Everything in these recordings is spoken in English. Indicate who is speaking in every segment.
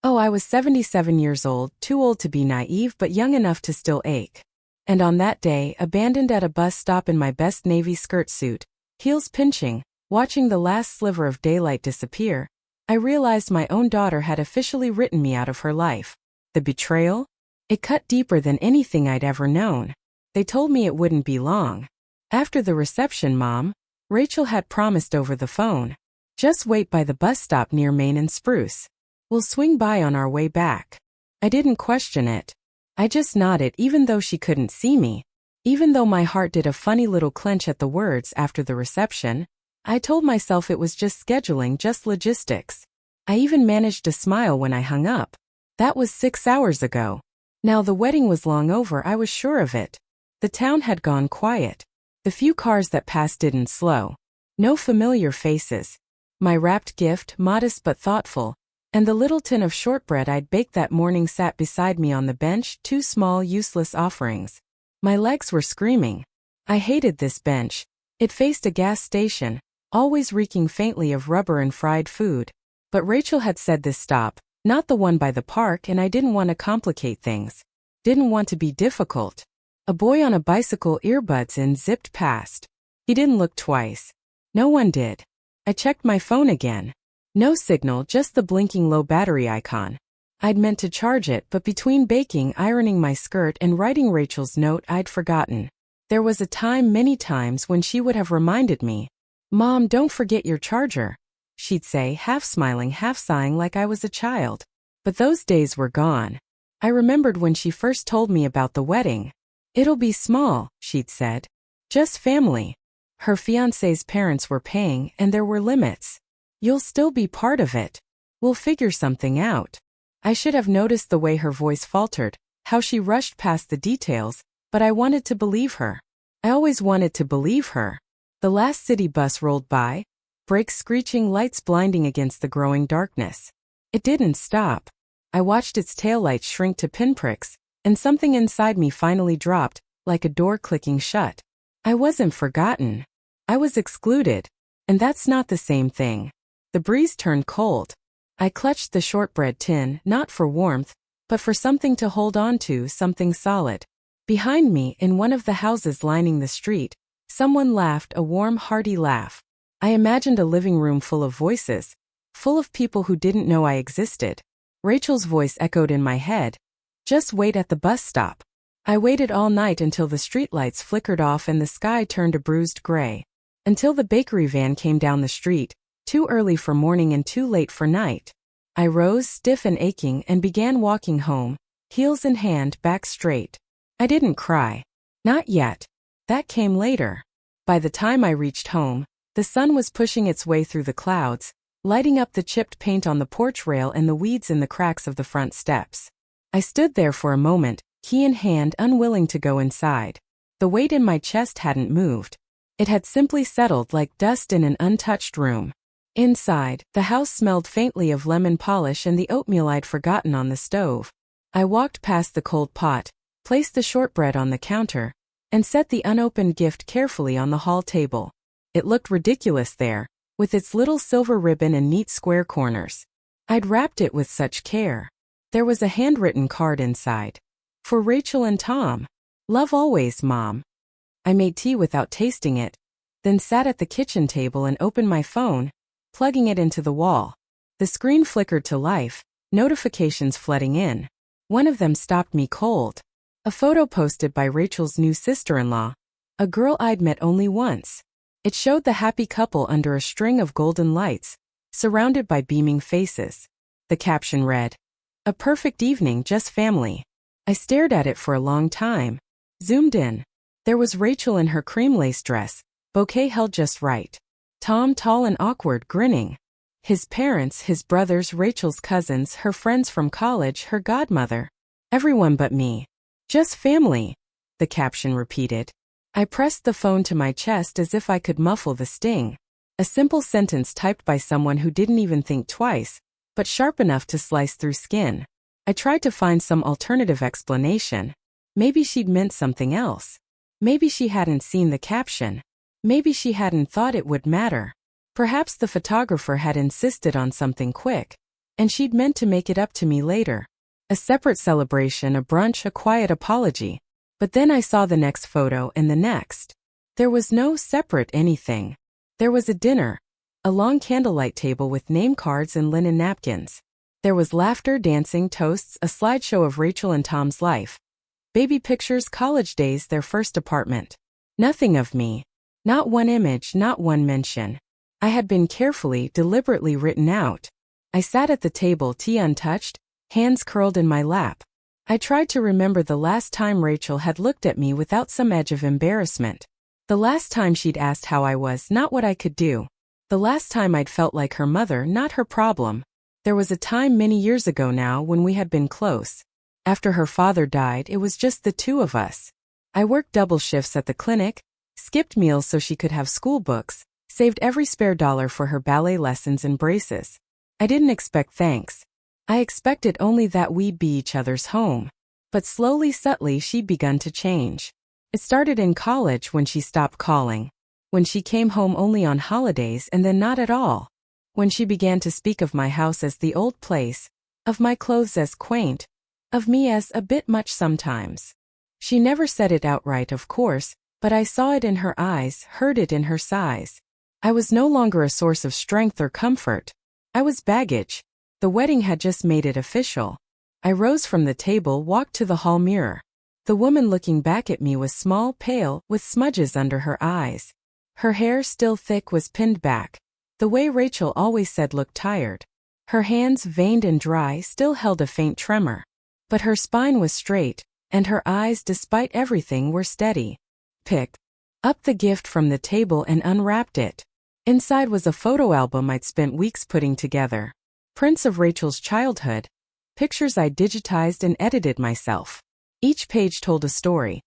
Speaker 1: Oh, I was 77 years old, too old to be naive but young enough to still ache. And on that day, abandoned at a bus stop in my best navy skirt suit, heels pinching, watching the last sliver of daylight disappear, I realized my own daughter had officially written me out of her life. The betrayal? It cut deeper than anything I'd ever known. They told me it wouldn't be long. After the reception, Mom, Rachel had promised over the phone. Just wait by the bus stop near Main and Spruce. We'll swing by on our way back. I didn't question it. I just nodded even though she couldn't see me. Even though my heart did a funny little clench at the words after the reception, I told myself it was just scheduling, just logistics. I even managed to smile when I hung up. That was 6 hours ago. Now the wedding was long over, I was sure of it. The town had gone quiet. The few cars that passed didn't slow. No familiar faces. My wrapped gift, modest but thoughtful, and the little tin of shortbread I'd baked that morning sat beside me on the bench, two small, useless offerings. My legs were screaming. I hated this bench. It faced a gas station, always reeking faintly of rubber and fried food. But Rachel had said this stop, not the one by the park, and I didn't want to complicate things. Didn't want to be difficult. A boy on a bicycle, earbuds in, zipped past. He didn't look twice. No one did. I checked my phone again. No signal, just the blinking low battery icon. I'd meant to charge it, but between baking, ironing my skirt, and writing Rachel's note, I'd forgotten. There was a time, many times, when she would have reminded me. Mom, don't forget your charger, she'd say, half smiling, half sighing like I was a child. But those days were gone. I remembered when she first told me about the wedding. It'll be small, she'd said. Just family. Her fiancé's parents were paying, and there were limits. You'll still be part of it. We'll figure something out. I should have noticed the way her voice faltered, how she rushed past the details, but I wanted to believe her. I always wanted to believe her. The last city bus rolled by, brakes screeching, lights blinding against the growing darkness. It didn't stop. I watched its taillights shrink to pinpricks, and something inside me finally dropped, like a door clicking shut. I wasn't forgotten. I was excluded. And that's not the same thing. The breeze turned cold. I clutched the shortbread tin, not for warmth, but for something to hold on to, something solid. Behind me, in one of the houses lining the street, someone laughed, a warm, hearty laugh. I imagined a living room full of voices, full of people who didn't know I existed. Rachel's voice echoed in my head. Just wait at the bus stop. I waited all night until the streetlights flickered off and the sky turned a bruised gray. Until the bakery van came down the street, too early for morning and too late for night. I rose, stiff and aching, and began walking home, heels in hand, back straight. I didn't cry. Not yet. That came later. By the time I reached home, the sun was pushing its way through the clouds, lighting up the chipped paint on the porch rail and the weeds in the cracks of the front steps. I stood there for a moment, key in hand, unwilling to go inside. The weight in my chest hadn't moved. It had simply settled like dust in an untouched room. Inside, the house smelled faintly of lemon polish and the oatmeal I'd forgotten on the stove. I walked past the cold pot, placed the shortbread on the counter, and set the unopened gift carefully on the hall table. It looked ridiculous there, with its little silver ribbon and neat square corners. I'd wrapped it with such care. There was a handwritten card inside. For Rachel and Tom. Love always, Mom. I made tea without tasting it, then sat at the kitchen table and opened my phone, plugging it into the wall. The screen flickered to life, notifications flooding in. One of them stopped me cold. A photo posted by Rachel's new sister-in-law, a girl I'd met only once. It showed the happy couple under a string of golden lights, surrounded by beaming faces. The caption read, "A perfect evening, just family." I stared at it for a long time. Zoomed in. There was Rachel in her cream lace dress, bouquet held just right. Tom, tall and awkward, grinning. His parents, his brothers, Rachel's cousins, her friends from college, her godmother. Everyone but me. Just family, the caption repeated. I pressed the phone to my chest as if I could muffle the sting. A simple sentence typed by someone who didn't even think twice, but sharp enough to slice through skin. I tried to find some alternative explanation. Maybe she'd meant something else. Maybe she hadn't seen the caption. Maybe she hadn't thought it would matter. Perhaps the photographer had insisted on something quick. and she'd meant to make it up to me later. A separate celebration, a brunch, a quiet apology. But then I saw the next photo and the next. There was no separate anything. There was a dinner. A long candlelight table with name cards and linen napkins. There was laughter, dancing, toasts, a slideshow of Rachel and Tom's life. Baby pictures, college days, their first apartment. Nothing of me. Not one image, not one mention. I had been carefully, deliberately written out. I sat at the table, tea untouched, hands curled in my lap. I tried to remember the last time Rachel had looked at me without some edge of embarrassment. The last time she'd asked how I was, not what I could do. The last time I'd felt like her mother, not her problem. There was a time many years ago now when we had been close. After her father died, it was just the two of us. I worked double shifts at the clinic, skipped meals so she could have school books, saved every spare dollar for her ballet lessons and braces. I didn't expect thanks. I expected only that we'd be each other's home. But slowly, subtly, she'd begun to change. It started in college when she stopped calling. When she came home only on holidays and then not at all. When she began to speak of my house as the old place, of my clothes as quaint, of me as a bit much sometimes. She never said it outright, of course, but I saw it in her eyes, heard it in her sighs. I was no longer a source of strength or comfort. I was baggage. The wedding had just made it official. I rose from the table, walked to the hall mirror. The woman looking back at me was small, pale, with smudges under her eyes. Her hair, still thick, was pinned back. The way Rachel always said looked tired. Her hands, veined and dry, still held a faint tremor. But her spine was straight, and her eyes, despite everything, were steady. Picked up the gift from the table and unwrapped it. Inside was a photo album I'd spent weeks putting together. Prints of Rachel's childhood. Pictures I'd digitized and edited myself. Each page told a story.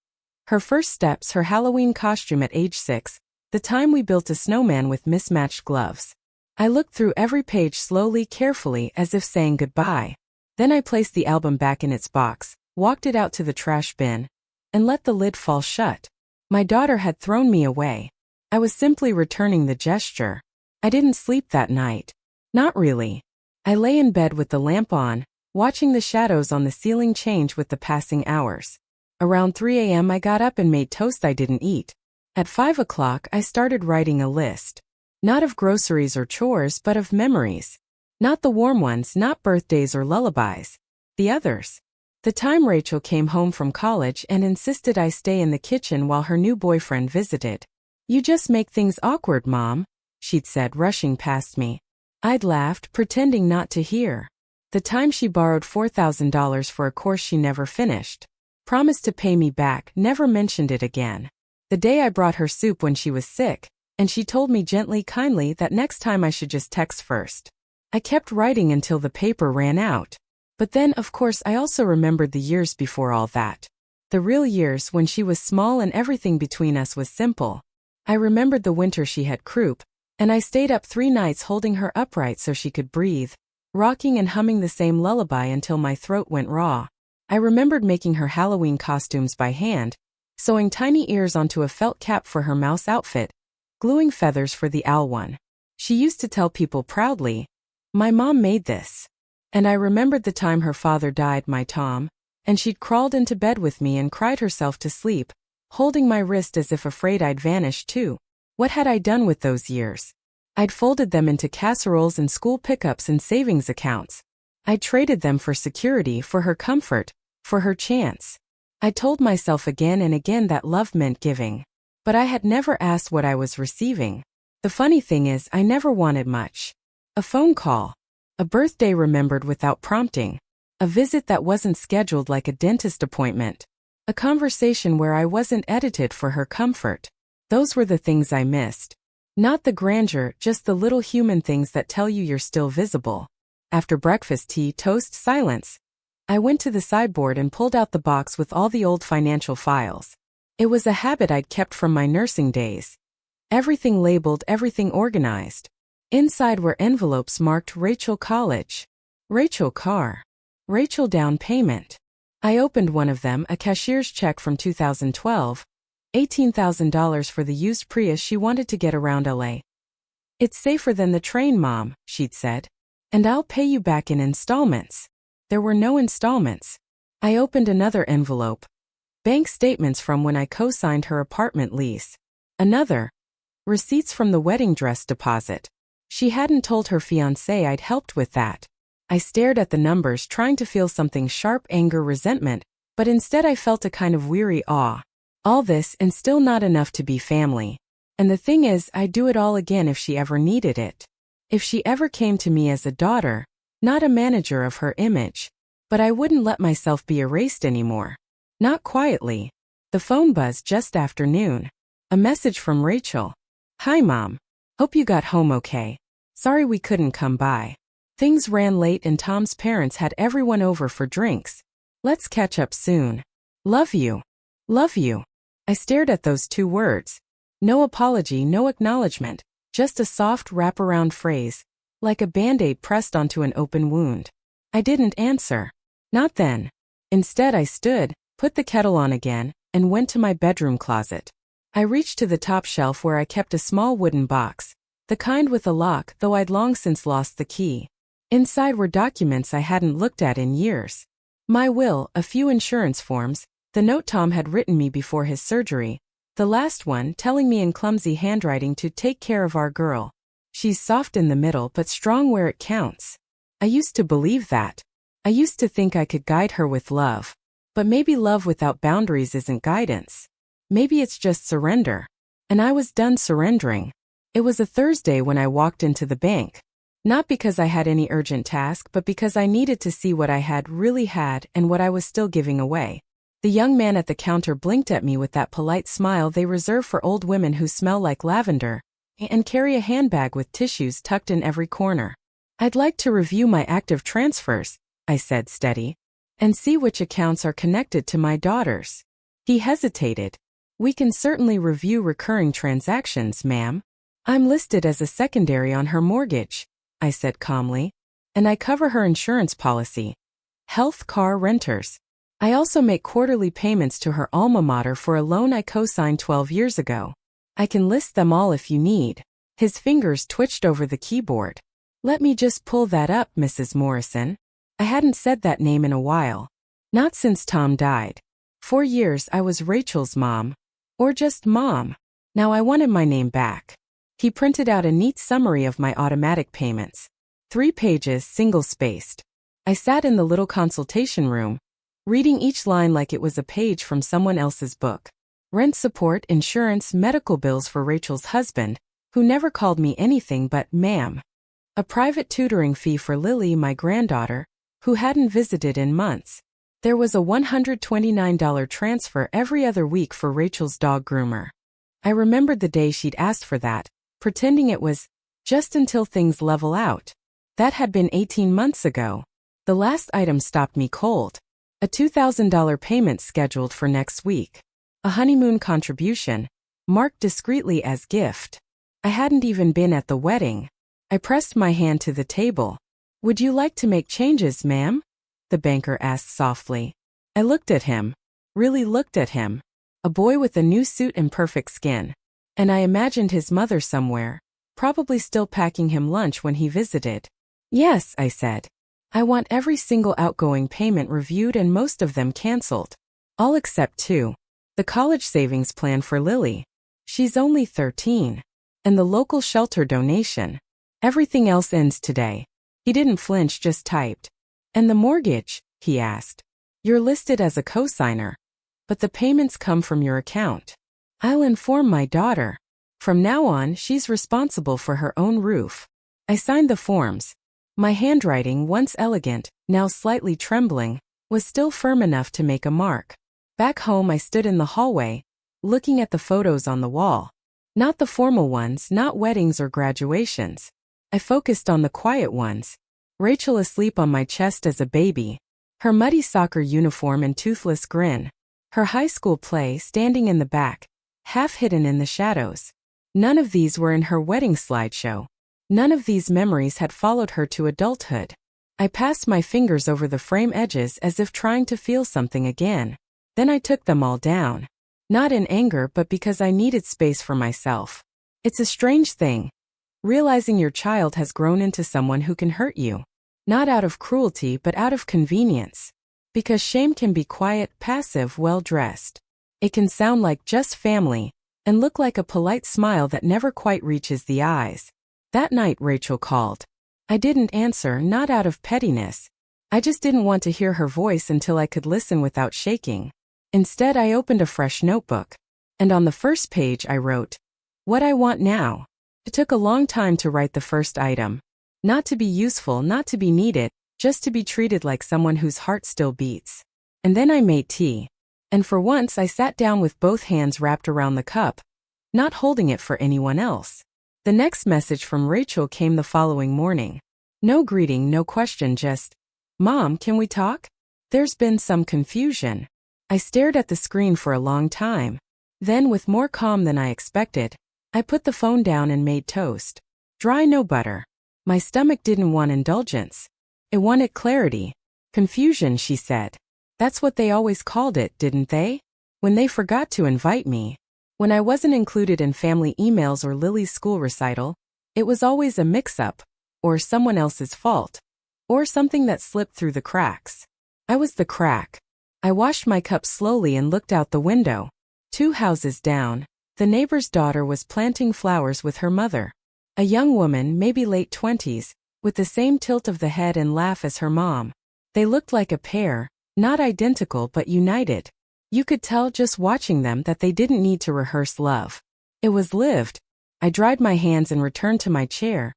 Speaker 1: Her first steps, her Halloween costume at age 6, the time we built a snowman with mismatched gloves. I looked through every page slowly, carefully, as if saying goodbye. Then I placed the album back in its box, walked it out to the trash bin, and let the lid fall shut. My daughter had thrown me away. I was simply returning the gesture. I didn't sleep that night. Not really. I lay in bed with the lamp on, watching the shadows on the ceiling change with the passing hours. Around 3 a.m. I got up and made toast I didn't eat. At 5 o'clock I started writing a list. Not of groceries or chores, but of memories. Not the warm ones, not birthdays or lullabies. The others. The time Rachel came home from college and insisted I stay in the kitchen while her new boyfriend visited. "You just make things awkward, Mom," she'd said, rushing past me. I'd laughed, pretending not to hear. The time she borrowed $4,000 for a course she never finished. Promised to pay me back, never mentioned it again. The day I brought her soup when she was sick, and she told me gently, kindly, that next time I should just text first. I kept writing until the paper ran out. But then, of course, I also remembered the years before all that. The real years when she was small and everything between us was simple. I remembered the winter she had croup, and I stayed up 3 nights holding her upright so she could breathe, rocking and humming the same lullaby until my throat went raw. I remembered making her Halloween costumes by hand, sewing tiny ears onto a felt cap for her mouse outfit, gluing feathers for the owl one. She used to tell people proudly, "My mom made this." And I remembered the time her father died, my Tom, and she'd crawled into bed with me and cried herself to sleep, holding my wrist as if afraid I'd vanish too. What had I done with those years? I'd folded them into casseroles and school pickups and savings accounts. I traded them for security, for her comfort, for her chance. I told myself again and again that love meant giving. But I had never asked what I was receiving. The funny thing is, I never wanted much. A phone call. A birthday remembered without prompting. A visit that wasn't scheduled like a dentist appointment. A conversation where I wasn't edited for her comfort. Those were the things I missed. Not the grandeur, just the little human things that tell you you're still visible. After breakfast, tea, toast, silence. I went to the sideboard and pulled out the box with all the old financial files. It was a habit I'd kept from my nursing days. Everything labeled, everything organized. Inside were envelopes marked Rachel College, Rachel Car, Rachel Down Payment. I opened one of them, a cashier's check from 2012, $18,000 for the used Prius she wanted to get around LA. "It's safer than the train, Mom," she'd said. And I'll pay you back in installments. There were no installments. I opened another envelope. Bank statements from when I co-signed her apartment lease. Another. Receipts from the wedding dress deposit. She hadn't told her fiancé I'd helped with that. I stared at the numbers, trying to feel something sharp: anger, resentment, but instead I felt a kind of weary awe. All this and still not enough to be family. And the thing is, I'd do it all again if she ever needed it. If she ever came to me as a daughter, not a manager of her image. But I wouldn't let myself be erased anymore. Not quietly. The phone buzzed just after noon. A message from Rachel. "Hi Mom. Hope you got home okay. Sorry we couldn't come by. Things ran late and Tom's parents had everyone over for drinks. Let's catch up soon. Love you. Love you." I stared at those two words. No apology, no acknowledgement, just a soft wraparound phrase, like a band-aid pressed onto an open wound. I didn't answer. Not then. Instead I stood, put the kettle on again, and went to my bedroom closet. I reached to the top shelf where I kept a small wooden box, the kind with a lock, though I'd long since lost the key. Inside were documents I hadn't looked at in years. My will, a few insurance forms, the note Tom had written me before his surgery, the last one telling me in clumsy handwriting to take care of our girl. She's soft in the middle but strong where it counts. I used to believe that. I used to think I could guide her with love. But maybe love without boundaries isn't guidance. Maybe it's just surrender. And I was done surrendering. It was a Thursday when I walked into the bank. Not because I had any urgent task, but because I needed to see what I had really had and what I was still giving away. The young man at the counter blinked at me with that polite smile they reserve for old women who smell like lavender and carry a handbag with tissues tucked in every corner. "I'd like to review my active transfers," I said, steady, "and see which accounts are connected to my daughters." He hesitated. "We can certainly review recurring transactions, ma'am. I'm listed as a secondary on her mortgage," I said calmly, "and I cover her insurance policy. Health car renters. I also make quarterly payments to her alma mater for a loan I co-signed 12 years ago. I can list them all if you need." His fingers twitched over the keyboard. "Let me just pull that up, Mrs. Morrison." I hadn't said that name in a while. Not since Tom died. 4 years I was Rachel's mom. Or just mom. Now I wanted my name back. He printed out a neat summary of my automatic payments. 3 pages, single-spaced. I sat in the little consultation room, reading each line like it was a page from someone else's book. Rent support, insurance, medical bills for Rachel's husband, who never called me anything but ma'am. A private tutoring fee for Lily, my granddaughter, who hadn't visited in months. There was a $129 transfer every other week for Rachel's dog groomer. I remembered the day she'd asked for that, pretending it was just until things level out. That had been 18 months ago. The last item stopped me cold. A $2,000 payment scheduled for next week. A honeymoon contribution, marked discreetly as gift. I hadn't even been at the wedding. I pressed my hand to the table. "Would you like to make changes, ma'am?" the banker asked softly. I looked at him. Really looked at him. A boy with a new suit and perfect skin. And I imagined his mother somewhere, probably still packing him lunch when he visited. "Yes," I said. "I want every single outgoing payment reviewed and most of them canceled. All except 2. The college savings plan for Lily. She's only 13. And the local shelter donation. Everything else ends today." He didn't flinch, just typed. "And the mortgage?" he asked. "You're listed as a cosigner. But the payments come from your account. I'll inform my daughter. From now on, she's responsible for her own roof." I signed the forms. My handwriting, once elegant, now slightly trembling, was still firm enough to make a mark. Back home I stood in the hallway, looking at the photos on the wall. Not the formal ones, not weddings or graduations. I focused on the quiet ones. Rachel asleep on my chest as a baby. Her muddy soccer uniform and toothless grin. Her high school play standing in the back, half hidden in the shadows. None of these were in her wedding slideshow. None of these memories had followed her to adulthood. I passed my fingers over the frame edges as if trying to feel something again. Then I took them all down. Not in anger, but because I needed space for myself. It's a strange thing. Realizing your child has grown into someone who can hurt you. Not out of cruelty but out of convenience. Because shame can be quiet, passive, well-dressed. It can sound like just family, and look like a polite smile that never quite reaches the eyes. That night Rachel called. I didn't answer, not out of pettiness. I just didn't want to hear her voice until I could listen without shaking. Instead, I opened a fresh notebook. And on the first page I wrote, "What I want now." It took a long time to write the first item. Not to be useful, not to be needed, just to be treated like someone whose heart still beats. And then I made tea. And for once I sat down with both hands wrapped around the cup, not holding it for anyone else. The next message from Rachel came the following morning. No greeting, no question, just, "Mom, can we talk? There's been some confusion." I stared at the screen for a long time. Then, with more calm than I expected, I put the phone down and made toast. Dry, no butter. My stomach didn't want indulgence. It wanted clarity. Confusion, she said. That's what they always called it, didn't they? When they forgot to invite me. When I wasn't included in family emails or Lily's school recital, it was always a mix-up, or someone else's fault, or something that slipped through the cracks. I was the crack. I washed my cup slowly and looked out the window. 2 houses down, the neighbor's daughter was planting flowers with her mother. A young woman, maybe late 20s, with the same tilt of the head and laugh as her mom. They looked like a pair, not identical but united. You could tell just watching them that they didn't need to rehearse love. It was lived. I dried my hands and returned to my chair,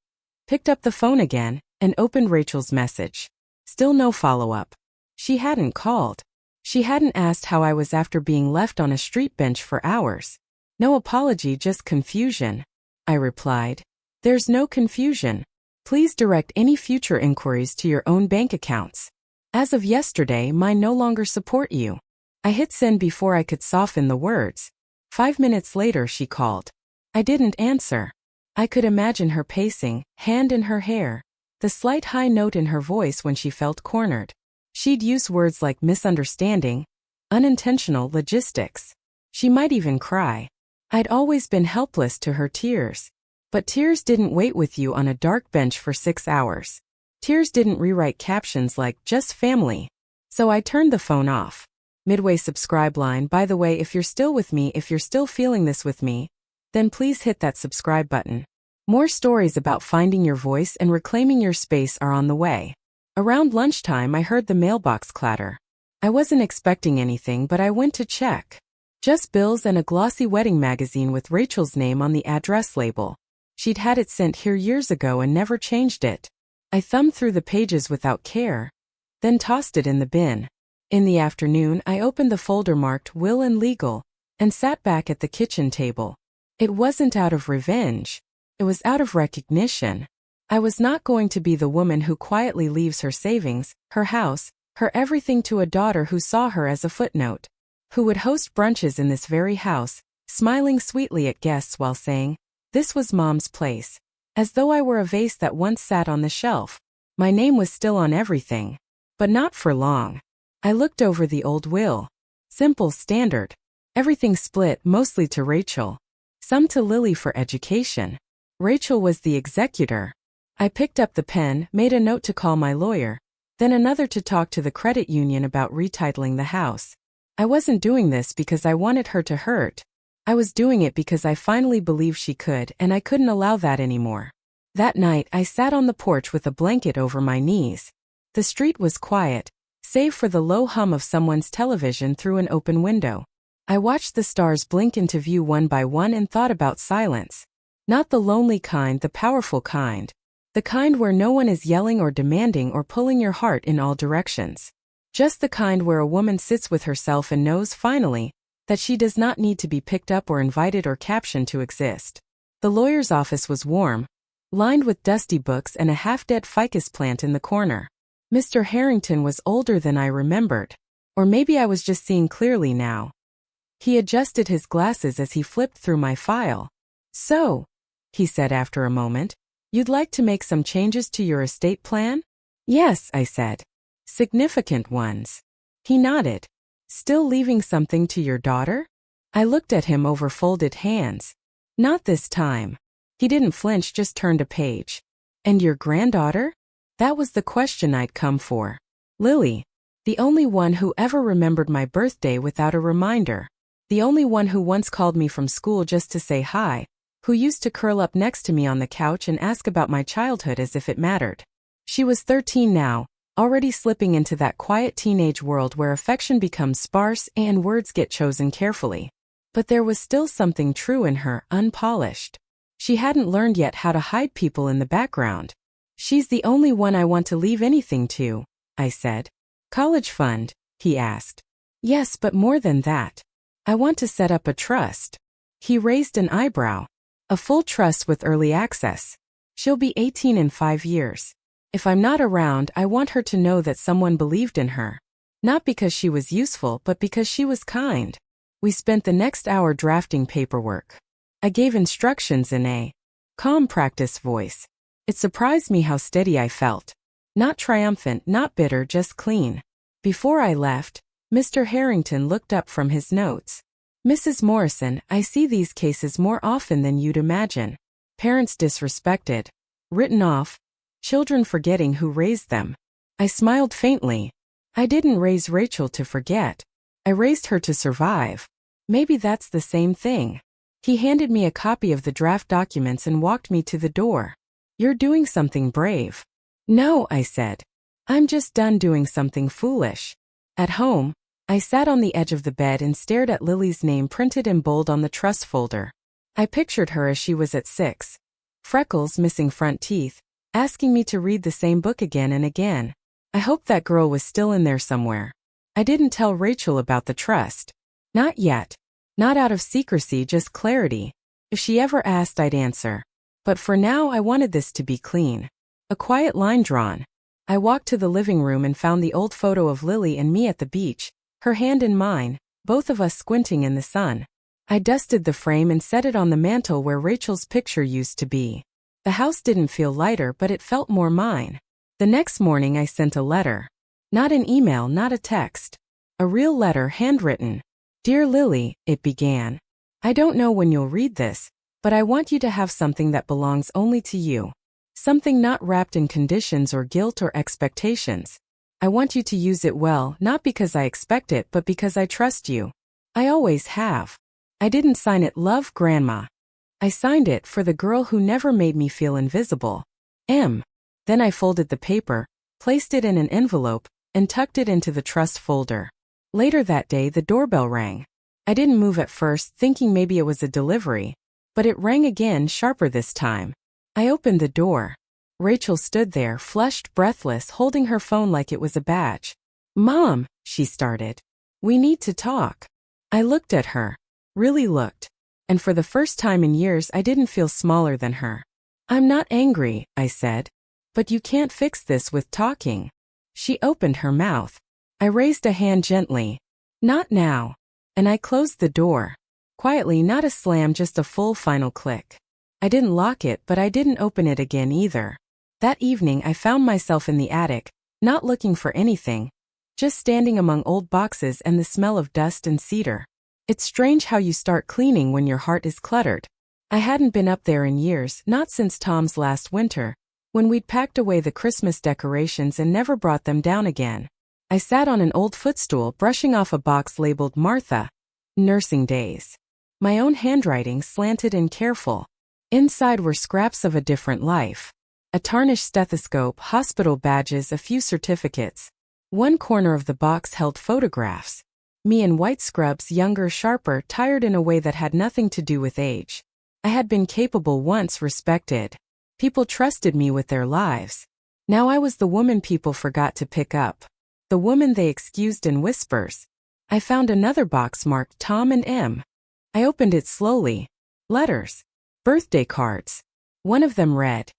Speaker 1: picked up the phone again, and opened Rachel's message. Still no follow-up. She hadn't called. She hadn't asked how I was after being left on a street bench for hours. No apology, just confusion. I replied. There's no confusion. Please direct any future inquiries to your own bank accounts. As of yesterday, mine no longer support you. I hit send before I could soften the words. 5 minutes later she called. I didn't answer. I could imagine her pacing, hand in her hair, the slight high note in her voice when she felt cornered. She'd use words like misunderstanding, unintentional logistics. She might even cry. I'd always been helpless to her tears. But tears didn't wait with you on a dark bench for 6 hours. Tears didn't rewrite captions like, just family. So I turned the phone off. Midway subscribe line, by the way, if you're still with me, if you're still feeling this with me, then please hit that subscribe button. More stories about finding your voice and reclaiming your space are on the way. Around lunchtime I heard the mailbox clatter. I wasn't expecting anything but I went to check. Just bills and a glossy wedding magazine with Rachel's name on the address label. She'd had it sent here years ago and never changed it. I thumbed through the pages without care, then tossed it in the bin. In the afternoon, I opened the folder marked Will and Legal, and sat back at the kitchen table. It wasn't out of revenge. It was out of recognition. I was not going to be the woman who quietly leaves her savings, her house, her everything to a daughter who saw her as a footnote. Who would host brunches in this very house, smiling sweetly at guests while saying, "This was Mom's place." As though I were a vase that once sat on the shelf. My name was still on everything. But not for long. I looked over the old will. Simple, standard. Everything split, mostly to Rachel. Some to Lily for education. Rachel was the executor. I picked up the pen, made a note to call my lawyer, then another to talk to the credit union about retitling the house. I wasn't doing this because I wanted her to hurt. I was doing it because I finally believed she could, and I couldn't allow that anymore. That night, I sat on the porch with a blanket over my knees. The street was quiet, save for the low hum of someone's television through an open window. I watched the stars blink into view one by one and thought about silence. Not the lonely kind, the powerful kind. The kind where no one is yelling or demanding or pulling your heart in all directions. Just the kind where a woman sits with herself and knows, finally, that she does not need to be picked up or invited or captioned to exist. The lawyer's office was warm, lined with dusty books and a half-dead ficus plant in the corner. Mr. Harrington was older than I remembered. Or maybe I was just seeing clearly now. He adjusted his glasses as he flipped through my file. "So," he said after a moment, "you'd like to make some changes to your estate plan?" "Yes," I said. "Significant ones." He nodded. "Still leaving something to your daughter?" I looked at him over folded hands. "Not this time." He didn't flinch, just turned a page. And your granddaughter? That was the question I'd come for. Lily. The only one who ever remembered my birthday without a reminder. The only one who once called me from school just to say hi, who used to curl up next to me on the couch and ask about my childhood as if it mattered. She was 13 now, already slipping into that quiet teenage world where affection becomes sparse and words get chosen carefully. But there was still something true in her, unpolished. She hadn't learned yet how to hide people in the background. She's the only one I want to leave anything to, I said. College fund, he asked. Yes, but more than that. I want to set up a trust. He raised an eyebrow. A full trust with early access. She'll be 18 in 5 years. If I'm not around, I want her to know that someone believed in her. Not because she was useful, but because she was kind. We spent the next hour drafting paperwork. I gave instructions in a calm practice voice. It surprised me how steady I felt. Not triumphant, not bitter, just clean. Before I left, Mr. Harrington looked up from his notes. Mrs. Morrison, I see these cases more often than you'd imagine. Parents disrespected, written off, children forgetting who raised them. I smiled faintly. I didn't raise Rachel to forget. I raised her to survive. Maybe that's the same thing. He handed me a copy of the draft documents and walked me to the door. You're doing something brave. No, I said. I'm just done doing something foolish. At home, I sat on the edge of the bed and stared at Lily's name printed in bold on the trust folder. I pictured her as she was at 6. Freckles, missing front teeth, asking me to read the same book again and again. I hoped that girl was still in there somewhere. I didn't tell Rachel about the trust. Not yet. Not out of secrecy, just clarity. If she ever asked, I'd answer. But for now, I wanted this to be clean. A quiet line drawn. I walked to the living room and found the old photo of Lily and me at the beach, her hand in mine, both of us squinting in the sun. I dusted the frame and set it on the mantel where Rachel's picture used to be. The house didn't feel lighter, but it felt more mine. The next morning I sent a letter. Not an email, not a text. A real letter, handwritten. Dear Lily, it began. I don't know when you'll read this, but I want you to have something that belongs only to you. Something not wrapped in conditions or guilt or expectations. I want you to use it well, not because I expect it, but because I trust you. I always have. I didn't sign it, Love, Grandma. I signed it for the girl who never made me feel invisible. M. Then I folded the paper, placed it in an envelope, and tucked it into the trust folder. Later that day, the doorbell rang. I didn't move at first, thinking maybe it was a delivery. But it rang again, sharper this time. I opened the door. Rachel stood there, flushed, breathless, holding her phone like it was a badge. Mom, she started. We need to talk. I looked at her. Really looked. And for the first time in years, I didn't feel smaller than her. I'm not angry, I said. But you can't fix this with talking. She opened her mouth. I raised a hand gently. Not now. And I closed the door. Quietly, not a slam, just a full final click. I didn't lock it, but I didn't open it again either. That evening I found myself in the attic, not looking for anything. Just standing among old boxes and the smell of dust and cedar. It's strange how you start cleaning when your heart is cluttered. I hadn't been up there in years, not since Tom's last winter, when we'd packed away the Christmas decorations and never brought them down again. I sat on an old footstool, brushing off a box labeled Martha. Nursing days. My own handwriting, slanted and careful. Inside were scraps of a different life. A tarnished stethoscope, hospital badges, a few certificates. One corner of the box held photographs. Me in white scrubs, younger, sharper, tired in a way that had nothing to do with age. I had been capable once, respected. People trusted me with their lives. Now I was the woman people forgot to pick up. The woman they excused in whispers. I found another box marked Tom and M. I opened it slowly. Letters. Birthday cards. One of them read,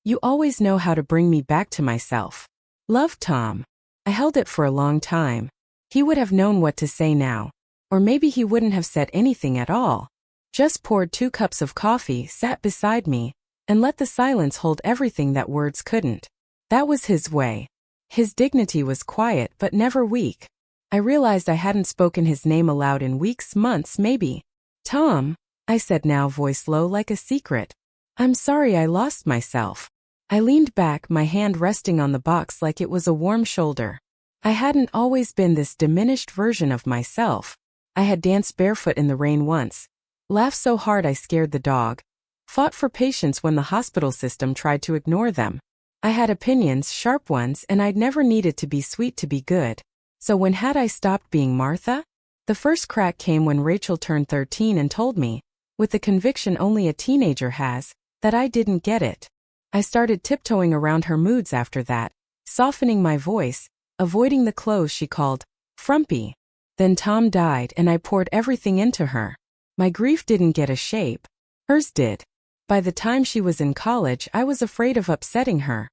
Speaker 1: You always know how to bring me back to myself. Love, Tom. I held it for a long time. He would have known what to say now. Or maybe he wouldn't have said anything at all. Just poured 2 cups of coffee, sat beside me, and let the silence hold everything that words couldn't. That was his way. His dignity was quiet but never weak. I realized I hadn't spoken his name aloud in weeks, months, maybe. Tom, I said now, voice low like a secret. I'm sorry I lost myself. I leaned back, my hand resting on the box like it was a warm shoulder. I hadn't always been this diminished version of myself. I had danced barefoot in the rain once, laughed so hard I scared the dog, fought for patients when the hospital system tried to ignore them. I had opinions, sharp ones, and I'd never needed to be sweet to be good. So when had I stopped being Martha? The first crack came when Rachel turned 13 and told me, with the conviction only a teenager has, that I didn't get it. I started tiptoeing around her moods after that, softening my voice, avoiding the clothes she called frumpy. Then Tom died and I poured everything into her. My grief didn't get a shape. Hers did. By the time she was in college, I was afraid of upsetting her.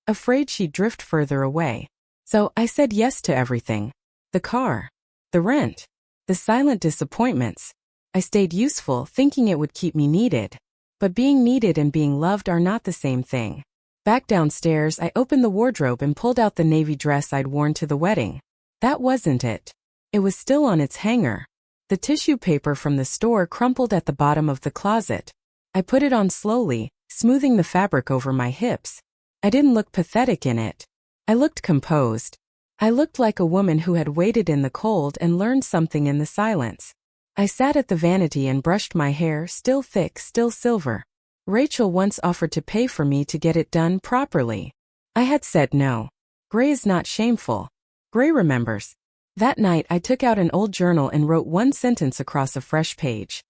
Speaker 1: Afraid she'd drift further away. So I said yes to everything. The car. The rent. The silent disappointments. I stayed useful, thinking it would keep me needed. But being needed and being loved are not the same thing. Back downstairs, I opened the wardrobe and pulled out the navy dress I'd worn to the wedding. That wasn't it. It was still on its hanger. The tissue paper from the store crumpled at the bottom of the closet. I put it on slowly, smoothing the fabric over my hips. I didn't look pathetic in it. I looked composed. I looked like a woman who had waited in the cold and learned something in the silence. I sat at the vanity and brushed my hair, still thick, still silver. Rachel once offered to pay for me to get it done properly. I had said no. Gray is not shameful. Gray remembers. That night I took out an old journal and wrote one sentence across a fresh page.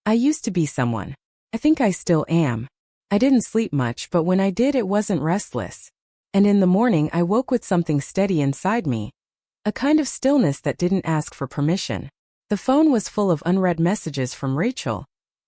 Speaker 1: I used to be someone. I think I still am. I didn't sleep much, but when I did, it wasn't restless. And in the morning I woke with something steady inside me. A kind of stillness that didn't ask for permission. The phone was full of unread messages from Rachel,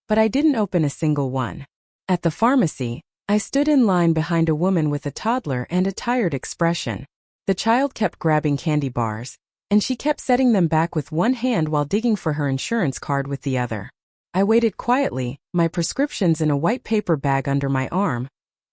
Speaker 1: but I didn't open a single one. At the pharmacy, I stood in line behind a woman with a toddler and a tired expression. The child kept grabbing candy bars, and she kept setting them back with one hand while digging for her insurance card with the other. I waited quietly, my prescriptions in a white paper bag under my arm,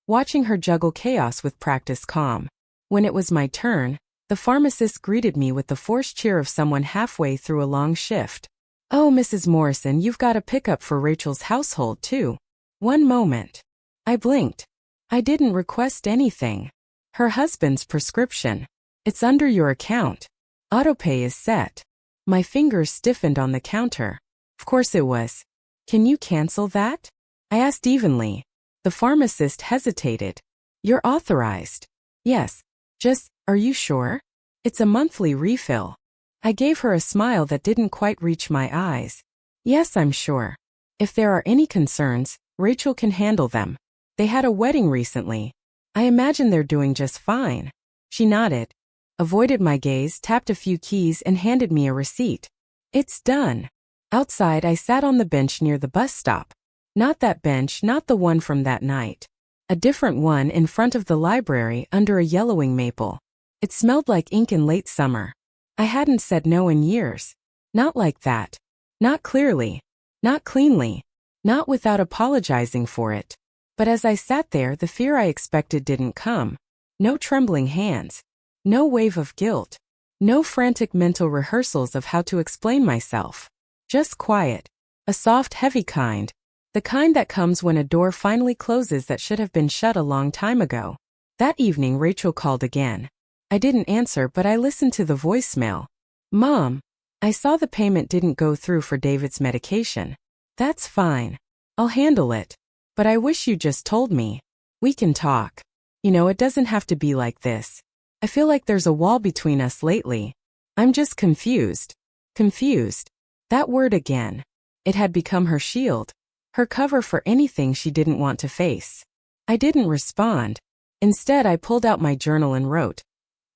Speaker 1: watching her juggle chaos with practiced calm. When it was my turn, the pharmacist greeted me with the forced cheer of someone halfway through a long shift. "Oh, Mrs. Morrison, you've got a pickup for Rachel's household, too." One moment. I blinked. I didn't request anything. Her husband's prescription. It's under your account. Autopay is set. My fingers stiffened on the counter. Of course it was. Can you cancel that? I asked evenly. The pharmacist hesitated. You're authorized. Yes. Just, are you sure? It's a monthly refill. I gave her a smile that didn't quite reach my eyes. Yes, I'm sure. If there are any concerns, Rachel can handle them. They had a wedding recently. I imagine they're doing just fine. She nodded, avoided my gaze, tapped a few keys, and handed me a receipt. It's done. Outside, I sat on the bench near the bus stop. Not that bench, not the one from that night. A different one in front of the library under a yellowing maple. It smelled like ink in late summer. I hadn't said no in years. Not like that. Not clearly. Not cleanly. Not without apologizing for it. But as I sat there, the fear I expected didn't come. No trembling hands. No wave of guilt. No frantic mental rehearsals of how to explain myself. Just quiet. A soft, heavy kind. The kind that comes when a door finally closes that should have been shut a long time ago. That evening, Rachel called again. I didn't answer, but I listened to the voicemail. Mom, I saw the payment didn't go through for David's medication. That's fine. I'll handle it. But I wish you just told me. We can talk. You know, it doesn't have to be like this. I feel like there's a wall between us lately. I'm just confused. Confused. That word again. It had become her shield. Her cover for anything she didn't want to face. I didn't respond. Instead, I pulled out my journal and wrote.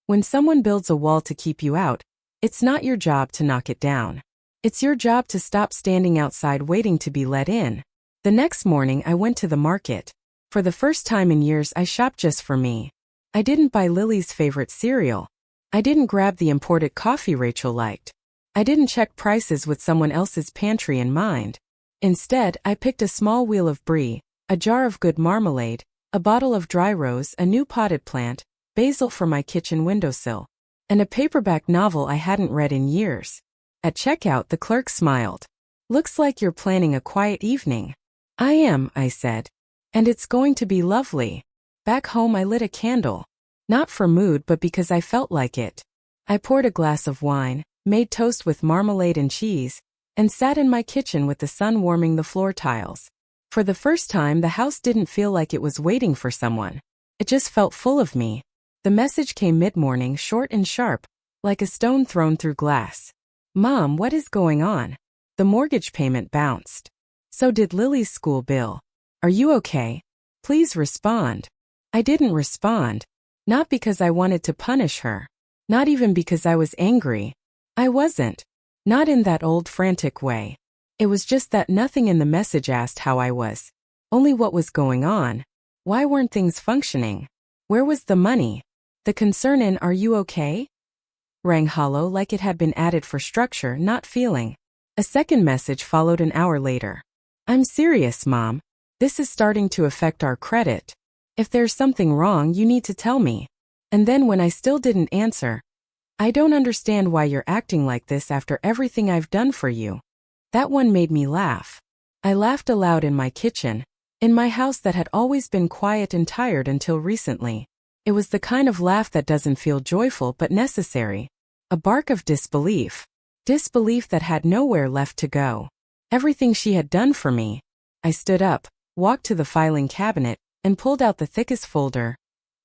Speaker 1: When someone builds a wall to keep you out, it's not your job to knock it down. It's your job to stop standing outside waiting to be let in. The next morning, I went to the market. For the first time in years, I shopped just for me. I didn't buy Lily's favorite cereal. I didn't grab the imported coffee Rachel liked. I didn't check prices with someone else's pantry in mind. Instead, I picked a small wheel of brie, a jar of good marmalade, a bottle of dry rose, a new potted plant, basil for my kitchen windowsill, and a paperback novel I hadn't read in years. At checkout, the clerk smiled. Looks like you're planning a quiet evening. I am, I said. And it's going to be lovely. Back home I lit a candle. Not for mood but because I felt like it. I poured a glass of wine, made toast with marmalade and cheese, and sat in my kitchen with the sun warming the floor tiles. For the first time the house didn't feel like it was waiting for someone. It just felt full of me. The message came mid-morning, short and sharp, like a stone thrown through glass. Mom, what is going on? The mortgage payment bounced. So did Lily's school bill. Are you okay? Please respond. I didn't respond. Not because I wanted to punish her. Not even because I was angry. I wasn't. Not in that old frantic way. It was just that nothing in the message asked how I was. Only what was going on. Why weren't things functioning? Where was the money? The concern in "Are you okay?" rang hollow, like it had been added for structure, not feeling. A second message followed an hour later. I'm serious, Mom. This is starting to affect our credit. If there's something wrong, you need to tell me. And then when I still didn't answer, I don't understand why you're acting like this after everything I've done for you. That one made me laugh. I laughed aloud in my kitchen, in my house that had always been quiet and tired until recently. It was the kind of laugh that doesn't feel joyful but necessary. A bark of disbelief. Disbelief that had nowhere left to go. Everything she had done for me. I stood up, walked to the filing cabinet, and pulled out the thickest folder.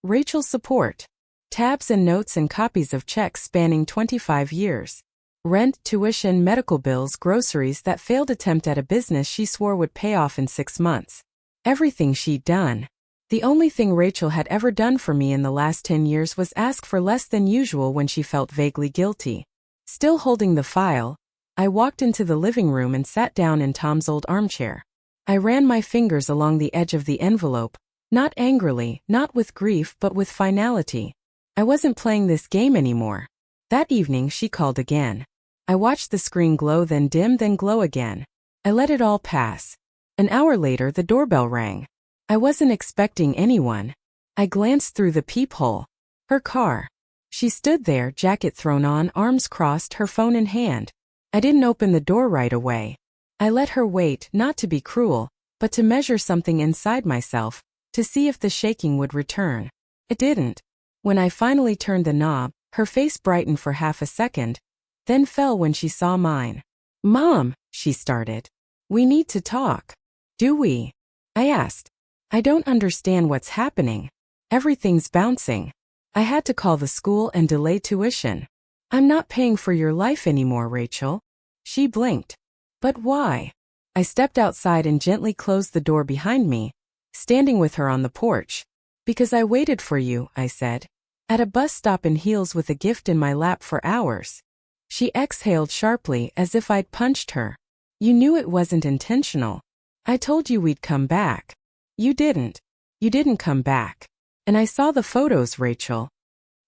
Speaker 1: Rachel's support. Tabs and notes and copies of checks spanning 25 years. Rent, tuition, medical bills, groceries, that failed attempt at a business she swore would pay off in 6 months. Everything she'd done. The only thing Rachel had ever done for me in the last 10 years was ask for less than usual when she felt vaguely guilty. Still holding the file, I walked into the living room and sat down in Tom's old armchair. I ran my fingers along the edge of the envelope, not angrily, not with grief but with finality. I wasn't playing this game anymore. That evening she called again. I watched the screen glow, then dim, then glow again. I let it all pass. An hour later the doorbell rang. I wasn't expecting anyone. I glanced through the peephole. Her car. She stood there, jacket thrown on, arms crossed, her phone in hand. I didn't open the door right away. I let her wait, not to be cruel, but to measure something inside myself, to see if the shaking would return. It didn't. When I finally turned the knob, her face brightened for half a second, then fell when she saw mine. Mom, she started. We need to talk. Do we? I asked. I don't understand what's happening. Everything's bouncing. I had to call the school and delay tuition. I'm not paying for your life anymore, Rachel. She blinked. But why? I stepped outside and gently closed the door behind me, standing with her on the porch. Because I waited for you, I said. At a bus stop in heels with a gift in my lap for hours. She exhaled sharply as if I'd punched her. You knew it wasn't intentional. I told you we'd come back. You didn't. You didn't come back. And I saw the photos, Rachel.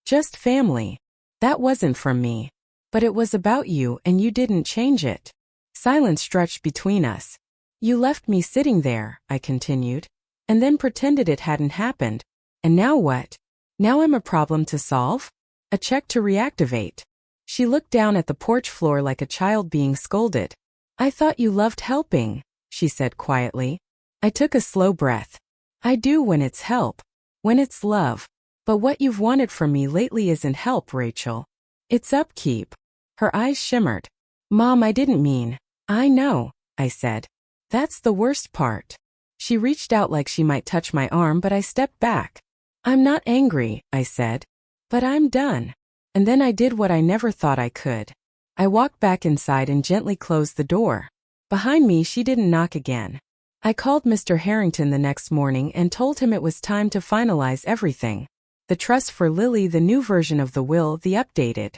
Speaker 1: Just family. That wasn't from me. But it was about you and you didn't change it. Silence stretched between us. You left me sitting there, I continued, and then pretended it hadn't happened. And now what? Now I'm a problem to solve? A check to reactivate. She looked down at the porch floor like a child being scolded. I thought you loved helping, she said quietly. I took a slow breath. I do when it's help. When it's love. But what you've wanted from me lately isn't help, Rachel. It's upkeep. Her eyes shimmered. Mom, I didn't mean. I know, I said. That's the worst part. She reached out like she might touch my arm, but I stepped back. I'm not angry, I said. But I'm done. And then I did what I never thought I could. I walked back inside and gently closed the door. Behind me, she didn't knock again. I called Mr. Harrington the next morning and told him it was time to finalize everything. The trust for Lily, the new version of the will, the updated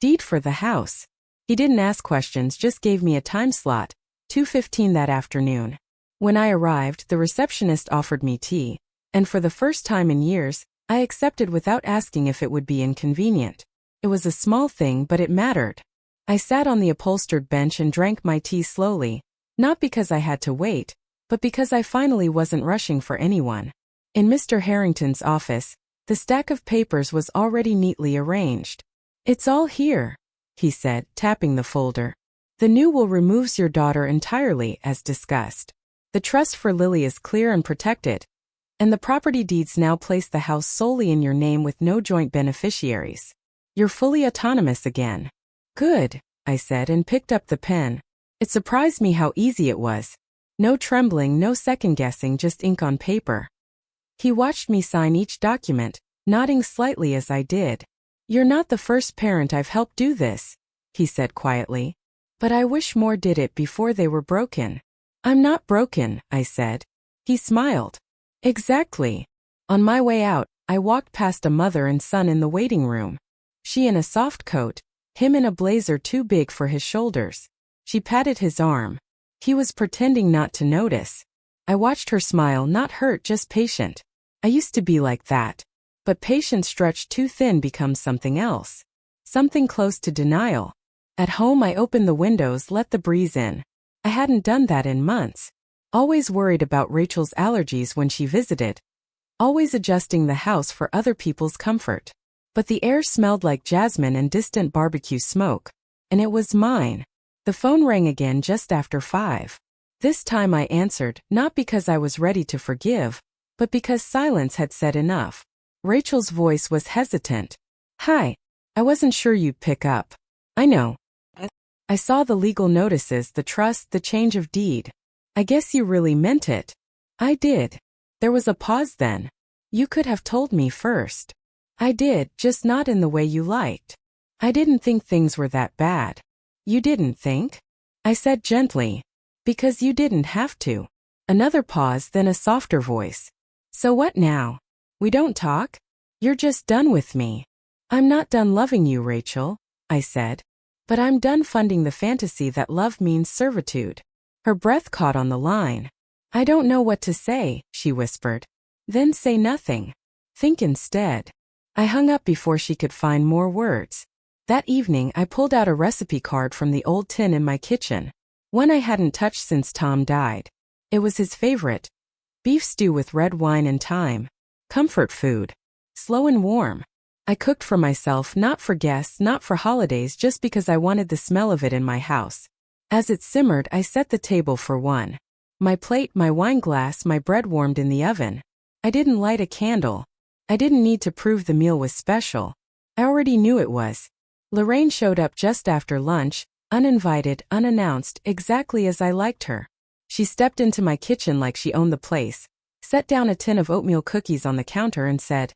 Speaker 1: deed for the house. He didn't ask questions, just gave me a time slot, 2:15 that afternoon. When I arrived, the receptionist offered me tea, and for the first time in years, I accepted without asking if it would be inconvenient. It was a small thing, but it mattered. I sat on the upholstered bench and drank my tea slowly, not because I had to wait, but because I finally wasn't rushing for anyone. In Mr. Harrington's office, the stack of papers was already neatly arranged. It's all here, he said, tapping the folder. The new will removes your daughter entirely, as discussed. The trust for Lily is clear and protected, and the property deeds now place the house solely in your name with no joint beneficiaries. You're fully autonomous again. Good, I said and picked up the pen. It surprised me how easy it was. No trembling, no second-guessing, just ink on paper. He watched me sign each document, nodding slightly as I did. You're not the first parent I've helped do this, he said quietly. But I wish more did it before they were broken. I'm not broken, I said. He smiled. Exactly. On my way out, I walked past a mother and son in the waiting room. She in a soft coat, him in a blazer too big for his shoulders. She patted his arm. He was pretending not to notice. I watched her smile, not hurt, just patient. I used to be like that. But patience stretched too thin becomes something else. Something close to denial. At home I opened the windows, let the breeze in. I hadn't done that in months. Always worried about Rachel's allergies when she visited. Always adjusting the house for other people's comfort. But the air smelled like jasmine and distant barbecue smoke. And it was mine. The phone rang again just after 5. This time I answered, not because I was ready to forgive, but because silence had said enough. Rachel's voice was hesitant. Hi. I wasn't sure you'd pick up. I know. I saw the legal notices, the trust, the change of deed. I guess you really meant it. I did. There was a pause then. You could have told me first. I did, just not in the way you liked. I didn't think things were that bad. You didn't think? I said gently. Because you didn't have to. Another pause, then a softer voice. So what now? We don't talk? You're just done with me. I'm not done loving you, Rachel, I said. But I'm done funding the fantasy that love means servitude. Her breath caught on the line. I don't know what to say, she whispered. Then say nothing. Think instead. I hung up before she could find more words. That evening I pulled out a recipe card from the old tin in my kitchen. One I hadn't touched since Tom died. It was his favorite. Beef stew with red wine and thyme. Comfort food. Slow and warm. I cooked for myself, not for guests, not for holidays, just because I wanted the smell of it in my house. As it simmered, I set the table for one. My plate, my wine glass, my bread warmed in the oven. I didn't light a candle. I didn't need to prove the meal was special. I already knew it was. Lorraine showed up just after lunch, uninvited, unannounced, exactly as I liked her. She stepped into my kitchen like she owned the place, set down a tin of oatmeal cookies on the counter and said,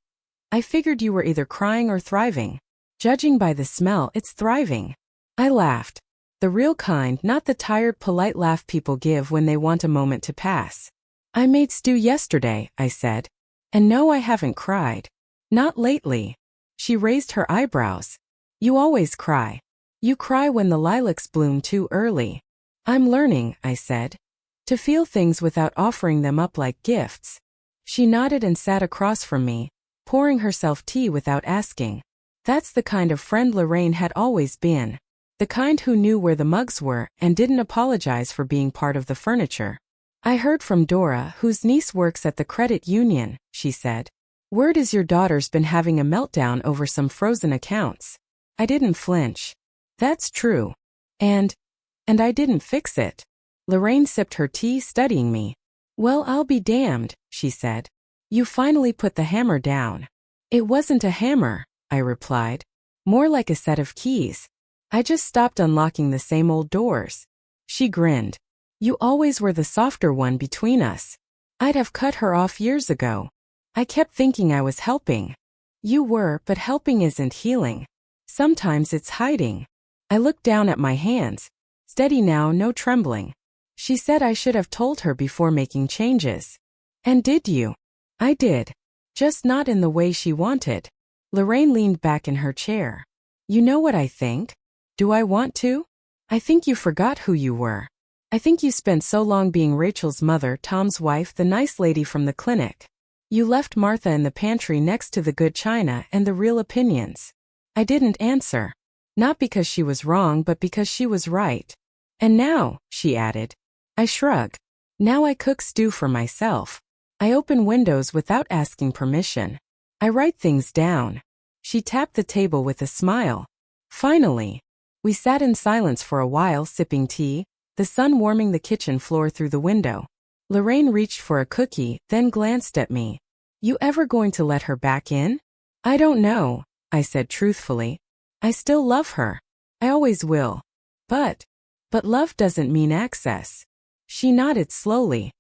Speaker 1: I figured you were either crying or thriving. Judging by the smell, it's thriving. I laughed. The real kind, not the tired, polite laugh people give when they want a moment to pass. I made stew yesterday, I said. And no, I haven't cried. Not lately. She raised her eyebrows. You always cry. You cry when the lilacs bloom too early. I'm learning, I said. To feel things without offering them up like gifts. She nodded and sat across from me, pouring herself tea without asking. That's the kind of friend Lorraine had always been. The kind who knew where the mugs were and didn't apologize for being part of the furniture. I heard from Dora, whose niece works at the credit union, she said. Word is your daughter's been having a meltdown over some frozen accounts. I didn't flinch. That's true. And I didn't fix it. Lorraine sipped her tea, studying me. Well, I'll be damned, she said. You finally put the hammer down. It wasn't a hammer, I replied. More like a set of keys. I just stopped unlocking the same old doors. She grinned. You always were the softer one between us. I'd have cut her off years ago. I kept thinking I was helping. You were, but helping isn't healing. Sometimes it's hiding. I looked down at my hands. Steady now, no trembling. She said I should have told her before making changes. And did you? I did. Just not in the way she wanted. Lorraine leaned back in her chair. You know what I think? Do I want to? I think you forgot who you were. I think you spent so long being Rachel's mother, Tom's wife, the nice lady from the clinic. You left Martha in the pantry next to the good china and the real opinions. I didn't answer. Not because she was wrong, but because she was right. And now, she added. I shrug. Now I cook stew for myself. I open windows without asking permission. I write things down. She tapped the table with a smile. Finally. We sat in silence for a while, sipping tea, the sun warming the kitchen floor through the window. Lorraine reached for a cookie, then glanced at me. You ever going to let her back in? I don't know, I said truthfully. I still love her. I always will. But love doesn't mean access. She nodded slowly.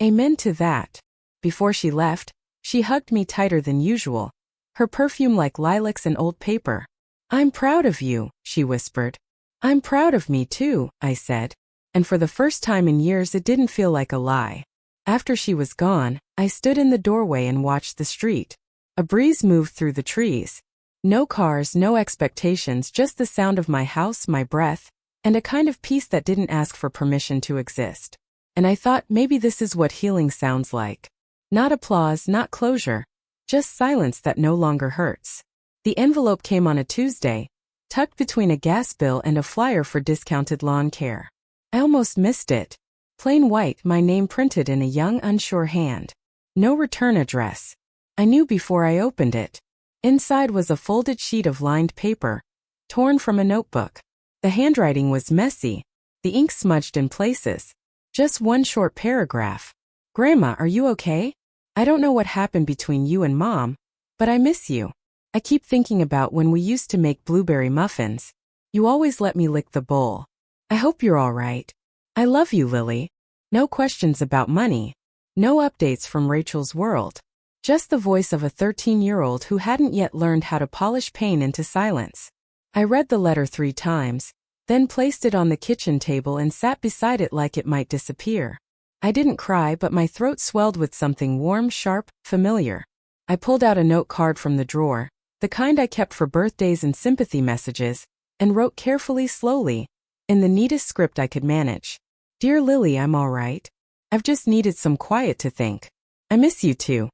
Speaker 1: Amen to that. Before she left, she hugged me tighter than usual, her perfume like lilacs and old paper. I'm proud of you, she whispered. I'm proud of me too, I said. And for the first time in years it didn't feel like a lie. After she was gone, I stood in the doorway and watched the street. A breeze moved through the trees. No cars, no expectations, just the sound of my house, my breath, and a kind of peace that didn't ask for permission to exist. And I thought maybe this is what healing sounds like. Not applause, not closure, just silence that no longer hurts. The envelope came on a Tuesday, tucked between a gas bill and a flyer for discounted lawn care. I almost missed it. Plain white, my name printed in a young, unsure hand. No return address. I knew before I opened it. Inside was a folded sheet of lined paper, torn from a notebook. The handwriting was messy, the ink smudged in places. Just one short paragraph. Grandma, are you okay? I don't know what happened between you and Mom, but I miss you. I keep thinking about when we used to make blueberry muffins. You always let me lick the bowl. I hope you're all right. I love you, Lily. No questions about money. No updates from Rachel's world. Just the voice of a 13-year-old who hadn't yet learned how to polish pain into silence. I read the letter 3 times, then placed it on the kitchen table and sat beside it like it might disappear. I didn't cry, but my throat swelled with something warm, sharp, familiar. I pulled out a note card from the drawer, the kind I kept for birthdays and sympathy messages, and wrote carefully, slowly, in the neatest script I could manage. Dear Lily, I'm all right. I've just needed some quiet to think. I miss you too.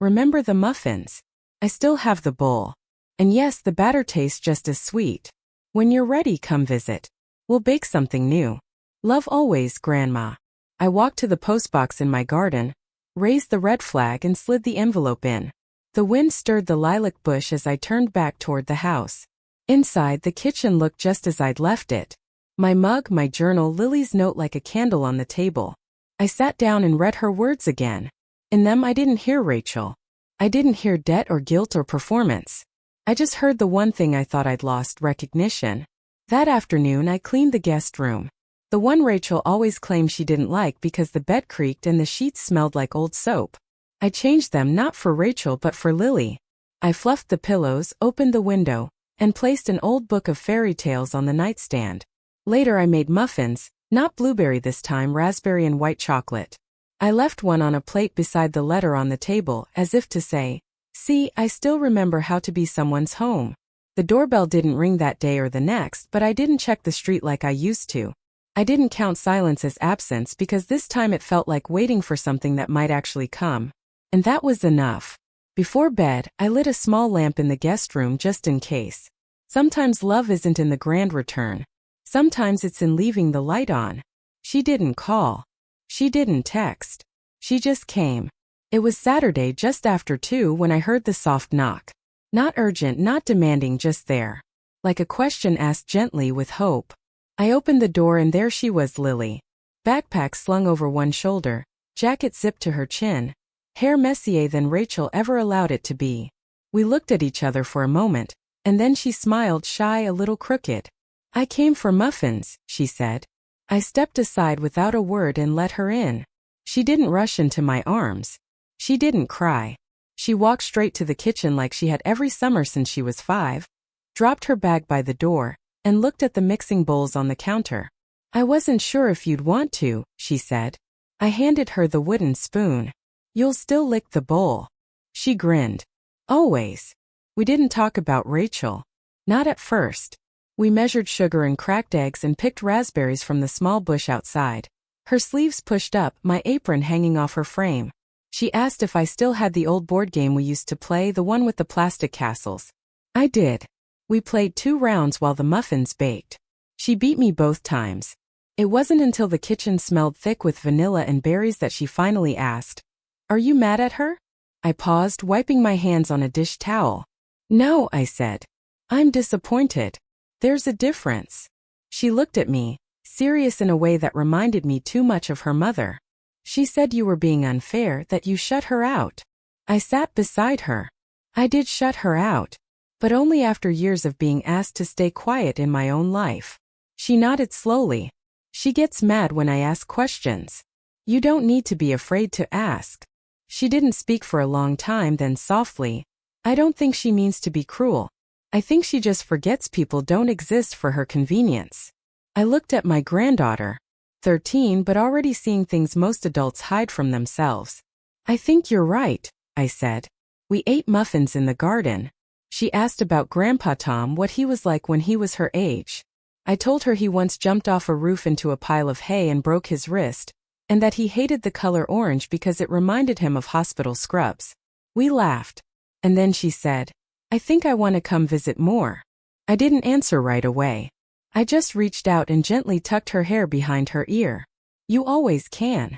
Speaker 1: Remember the muffins? I still have the bowl. And yes, the batter tastes just as sweet. When you're ready, come visit. We'll bake something new. Love always, Grandma. I walked to the postbox in my garden, raised the red flag and slid the envelope in. The wind stirred the lilac bush as I turned back toward the house. Inside, the kitchen looked just as I'd left it. My mug, my journal, Lily's note like a candle on the table. I sat down and read her words again. In them I didn't hear Rachel. I didn't hear debt or guilt or performance. I just heard the one thing I thought I'd lost, recognition. That afternoon I cleaned the guest room. The one Rachel always claimed she didn't like because the bed creaked and the sheets smelled like old soap. I changed them not for Rachel but for Lily. I fluffed the pillows, opened the window, and placed an old book of fairy tales on the nightstand. Later I made muffins, not blueberry this time, raspberry and white chocolate. I left one on a plate beside the letter on the table, as if to say, see, I still remember how to be someone's home. The doorbell didn't ring that day or the next, but I didn't check the street like I used to. I didn't count silence as absence because this time it felt like waiting for something that might actually come. And that was enough. Before bed, I lit a small lamp in the guest room just in case. Sometimes love isn't in the grand return. Sometimes it's in leaving the light on. She didn't call. She didn't text. She just came. It was Saturday just after 2 when I heard the soft knock. Not urgent, not demanding, just there. Like a question asked gently with hope. I opened the door and there she was, Lily. Backpack slung over one shoulder, jacket zipped to her chin, hair messier than Rachel ever allowed it to be. We looked at each other for a moment, and then she smiled, shy, a little crooked. I came for muffins, she said. I stepped aside without a word and let her in. She didn't rush into my arms. She didn't cry. She walked straight to the kitchen like she had every summer since she was 5, dropped her bag by the door, and looked at the mixing bowls on the counter. I wasn't sure if you'd want to, she said. I handed her the wooden spoon. You'll still lick the bowl. She grinned. Always. We didn't talk about Rachel. Not at first. We measured sugar and cracked eggs and picked raspberries from the small bush outside. Her sleeves pushed up, my apron hanging off her frame. She asked if I still had the old board game we used to play, the one with the plastic castles. I did. We played 2 rounds while the muffins baked. She beat me both times. It wasn't until the kitchen smelled thick with vanilla and berries that she finally asked, "Are you mad at her?" I paused, wiping my hands on a dish towel. "No," I said. "I'm disappointed. There's a difference." She looked at me, serious in a way that reminded me too much of her mother. She said you were being unfair, that you shut her out. I sat beside her. I did shut her out, but only after years of being asked to stay quiet in my own life. She nodded slowly. She gets mad when I ask questions. You don't need to be afraid to ask. She didn't speak for a long time, then softly, I don't think she means to be cruel. I think she just forgets people don't exist for her convenience. I looked at my granddaughter, 13 but already seeing things most adults hide from themselves. I think you're right, I said. We ate muffins in the garden. She asked about Grandpa Tom, what he was like when he was her age. I told her he once jumped off a roof into a pile of hay and broke his wrist, and that he hated the color orange because it reminded him of hospital scrubs. We laughed. And then she said, I think I want to come visit more. I didn't answer right away. I just reached out and gently tucked her hair behind her ear. You always can.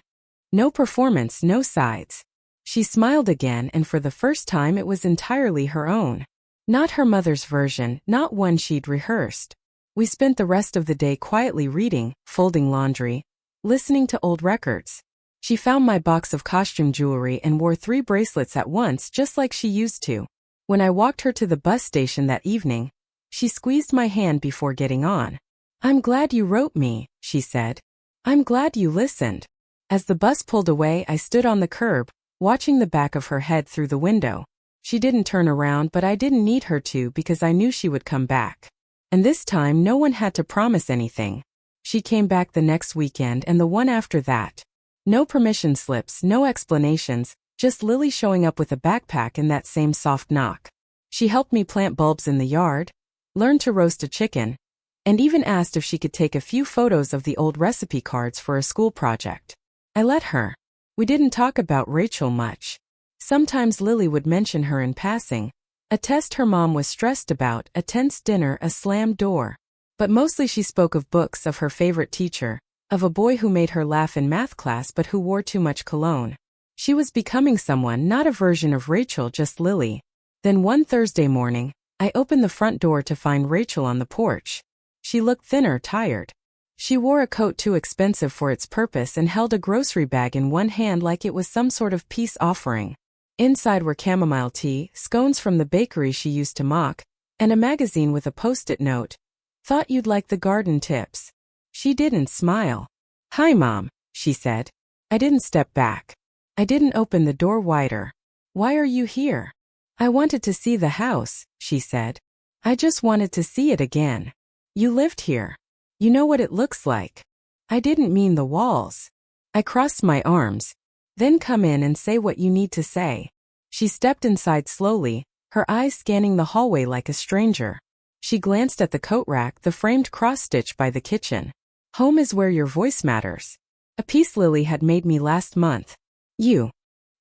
Speaker 1: No performance, no sides. She smiled again, and for the first time it was entirely her own. Not her mother's version, not one she'd rehearsed. We spent the rest of the day quietly reading, folding laundry, listening to old records. She found my box of costume jewelry and wore 3 bracelets at once, just like she used to. When I walked her to the bus station that evening, she squeezed my hand before getting on. I'm glad you wrote me, she said. I'm glad you listened. As the bus pulled away, I stood on the curb, watching the back of her head through the window. She didn't turn around, but I didn't need her to because I knew she would come back. And this time no one had to promise anything. She came back the next weekend and the one after that. No permission slips, no explanations, just Lily showing up with a backpack and that same soft knock. She helped me plant bulbs in the yard, learned to roast a chicken, and even asked if she could take a few photos of the old recipe cards for a school project. I let her. We didn't talk about Rachel much. Sometimes Lily would mention her in passing. A test her mom was stressed about, a tense dinner, a slammed door. But mostly she spoke of books, of her favorite teacher, of a boy who made her laugh in math class but who wore too much cologne. She was becoming someone, not a version of Rachel, just Lily. Then one Thursday morning, I opened the front door to find Rachel on the porch. She looked thinner, tired. She wore a coat too expensive for its purpose and held a grocery bag in one hand like it was some sort of peace offering. Inside were chamomile tea, scones from the bakery she used to mock, and a magazine with a post-it note. Thought you'd like the garden tips. She didn't smile. Hi, Mom, she said. I didn't step back. I didn't open the door wider. Why are you here? I wanted to see the house, she said. I just wanted to see it again. You lived here. You know what it looks like. I didn't mean the walls. I crossed my arms. Then come in and say what you need to say. She stepped inside slowly, her eyes scanning the hallway like a stranger. She glanced at the coat rack, the framed cross-stitch by the kitchen. Home is where your voice matters. A piece Lily had made me last month. You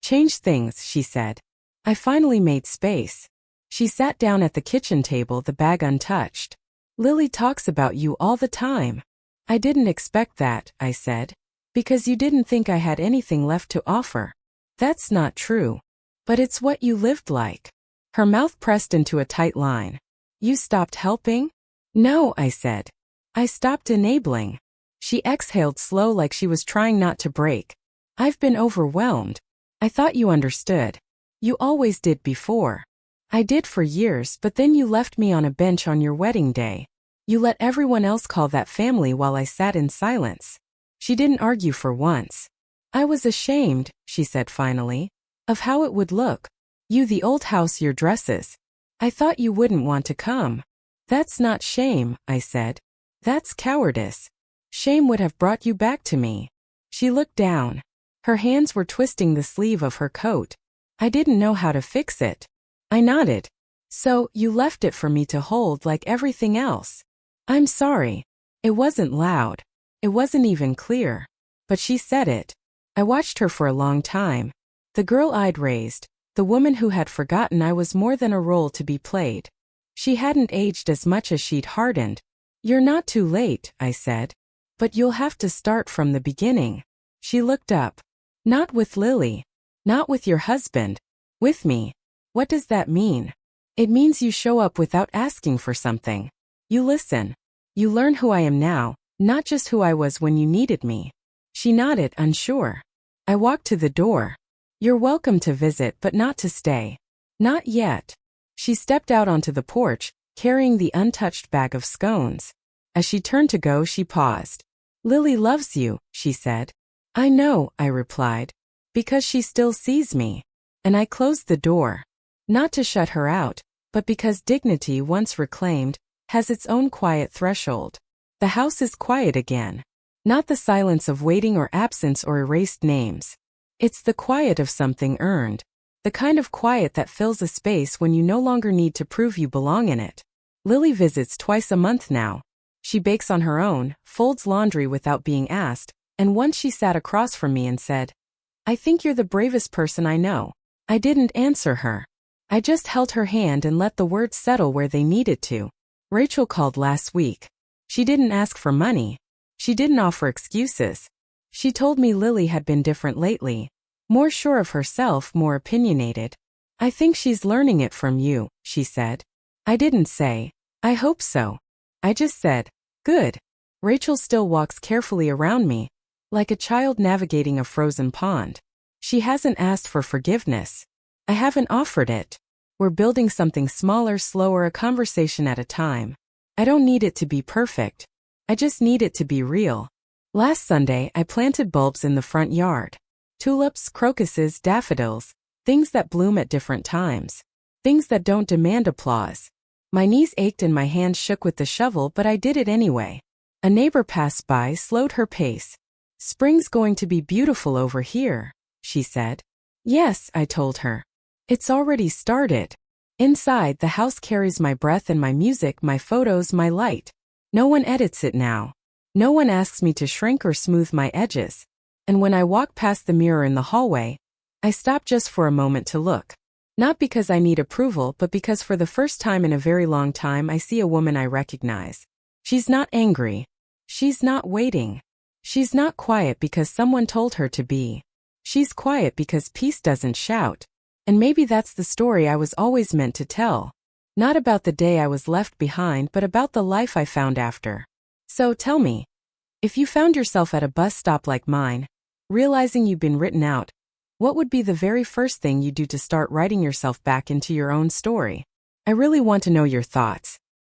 Speaker 1: changed things, she said. I finally made space. She sat down at the kitchen table, the bag untouched. Lily talks about you all the time. I didn't expect that, I said. Because you didn't think I had anything left to offer. That's not true. But it's what you lived like. Her mouth pressed into a tight line. You stopped helping? No, I said. I stopped enabling. She exhaled slow like she was trying not to break. I've been overwhelmed. I thought you understood. You always did before. I did for years, but then you left me on a bench on your wedding day. You let everyone else call that family while I sat in silence. She didn't argue for once. I was ashamed, she said finally, of how it would look. You, the old house, your dresses. I thought you wouldn't want to come. That's not shame, I said. That's cowardice. Shame would have brought you back to me. She looked down. Her hands were twisting the sleeve of her coat. I didn't know how to fix it. I nodded. So, you left it for me to hold like everything else. I'm sorry. It wasn't loud. It wasn't even clear. But she said it. I watched her for a long time. The girl eyed raised, the woman who had forgotten I was more than a role to be played. She hadn't aged as much as she'd hardened. You're not too late, I said. But you'll have to start from the beginning. She looked up. Not with Lily. Not with your husband. With me. What does that mean? It means you show up without asking for something. You listen. You learn who I am now, not just who I was when you needed me. She nodded, unsure. I walked to the door. You're welcome to visit but not to stay. Not yet. She stepped out onto the porch, carrying the untouched bag of scones. As she turned to go, she paused. Lily loves you, she said. I know, I replied. Because she still sees me. And I closed the door. Not to shut her out, but because dignity once reclaimed has its own quiet threshold. The house is quiet again. Not the silence of waiting or absence or erased names. It's the quiet of something earned. The kind of quiet that fills a space when you no longer need to prove you belong in it. Lily visits twice a month now. She bakes on her own, folds laundry without being asked, and once she sat across from me and said, I think you're the bravest person I know. I didn't answer her. I just held her hand and let the words settle where they needed to. Rachel called last week. She didn't ask for money. She didn't offer excuses. She told me Lily had been different lately. More sure of herself, more opinionated. I think she's learning it from you, she said. I didn't say, I hope so. I just said, good. Rachel still walks carefully around me, like a child navigating a frozen pond. She hasn't asked for forgiveness. I haven't offered it. We're building something smaller, slower, a conversation at a time. I don't need it to be perfect. I just need it to be real. Last Sunday, I planted bulbs in the front yard. Tulips, crocuses, daffodils, things that bloom at different times. Things that don't demand applause. My knees ached and my hands shook with the shovel, but I did it anyway. A neighbor passed by, slowed her pace. Spring's going to be beautiful over here, she said. Yes, I told her. It's already started. Inside, the house carries my breath and my music, my photos, my light. No one edits it now. No one asks me to shrink or smooth my edges. And when I walk past the mirror in the hallway, I stop just for a moment to look. Not because I need approval, but because for the first time in a very long time I see a woman I recognize. She's not angry. She's not waiting. She's not quiet because someone told her to be. She's quiet because peace doesn't shout. And maybe that's the story I was always meant to tell. Not about the day I was left behind, but about the life I found after. So tell me, if you found yourself at a bus stop like mine, realizing you've been written out, what would be the very first thing you do to start writing yourself back into your own story? I really want to know your thoughts.